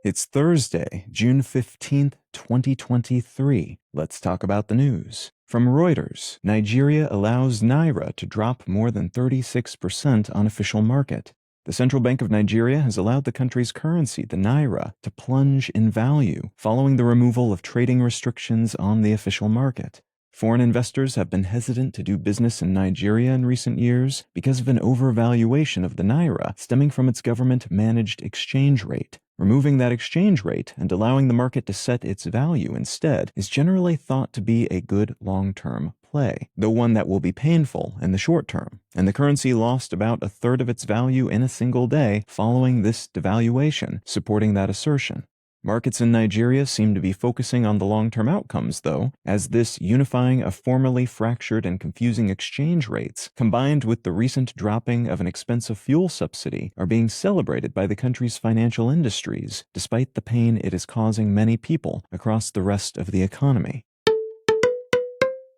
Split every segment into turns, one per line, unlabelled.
It's Thursday, June 15th, 2023. Let's talk about the news. From Reuters, Nigeria allows naira to drop more than 36% on official market. The Central Bank of Nigeria has allowed the country's currency, the naira, to plunge in value following the removal of trading restrictions on the official market. Foreign investors have been hesitant to do business in Nigeria in recent years because of an overvaluation of the naira stemming from its government-managed exchange rate. Removing that exchange rate and allowing the market to set its value instead is generally thought to be a good long-term play, though one that will be painful in the short term, and the currency lost about a third of its value in a single day following this devaluation, supporting that assertion. Markets in Nigeria seem to be focusing on the long-term outcomes, though, as this unifying of formerly fractured and confusing exchange rates, combined with the recent dropping of an expensive fuel subsidy, are being celebrated by the country's financial industries, despite the pain it is causing many people across the rest of the economy.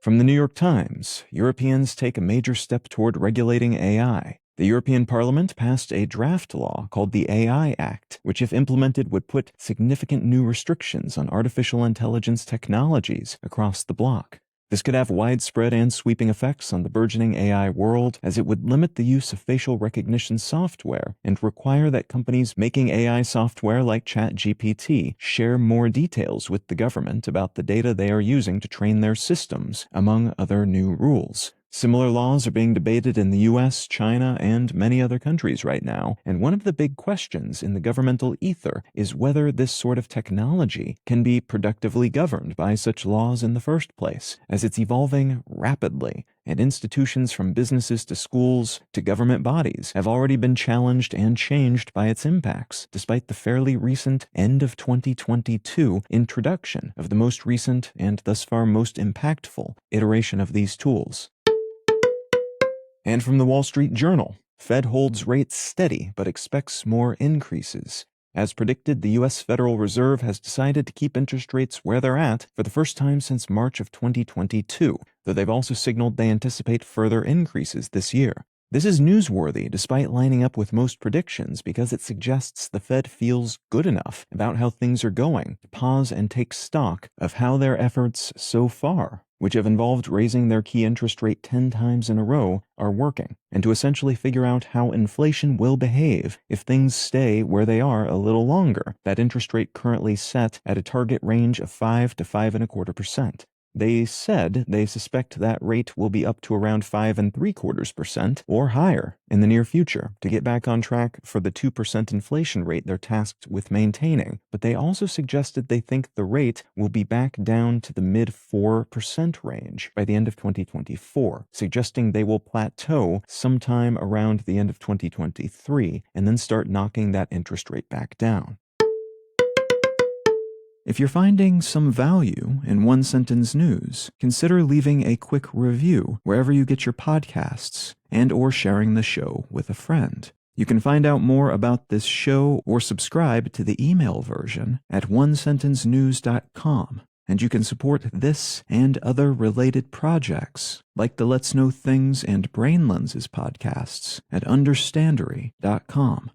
From the New York Times, Europeans take a major step toward regulating AI. The European Parliament passed a draft law called the AI Act, which if implemented would put significant new restrictions on artificial intelligence technologies across the bloc. This could have widespread and sweeping effects on the burgeoning AI world, as it would limit the use of facial recognition software and require that companies making AI software like ChatGPT share more details with the government about the data they are using to train their systems, among other new rules. Similar laws are being debated in the US, China, and many other countries right now, and one of the big questions in the governmental ether is whether this sort of technology can be productively governed by such laws in the first place, as it's evolving rapidly, and institutions from businesses to schools to government bodies have already been challenged and changed by its impacts, despite the fairly recent end of 2022 introduction of the most recent and thus far most impactful iteration of these tools. And from the Wall Street Journal, Fed holds rates steady but expects more increases. As predicted, the U.S. Federal Reserve has decided to keep interest rates where they're at for the first time since March of 2022, though they've also signaled they anticipate further increases this year. This is newsworthy despite lining up with most predictions because it suggests the Fed feels good enough about how things are going to pause and take stock of how their efforts so far, which have involved raising their key interest rate 10 times in a row, are working, and to essentially figure out how inflation will behave if things stay where they are a little longer, that interest rate currently set at a target range of 5 to 5.25%. They said they suspect that rate will be up to around 5.75% or higher in the near future to get back on track for the 2% inflation rate they're tasked with maintaining. But they also suggested they think the rate will be back down to the mid-4% range by the end of 2024, suggesting they will plateau sometime around the end of 2023 and then start knocking that interest rate back down. If you're finding some value in One Sentence News, consider leaving a quick review wherever you get your podcasts and/or sharing the show with a friend. You can find out more about this show or subscribe to the email version at onesentencenews.com, and you can support this and other related projects like the Let's Know Things and Brain Lenses podcasts at understandery.com.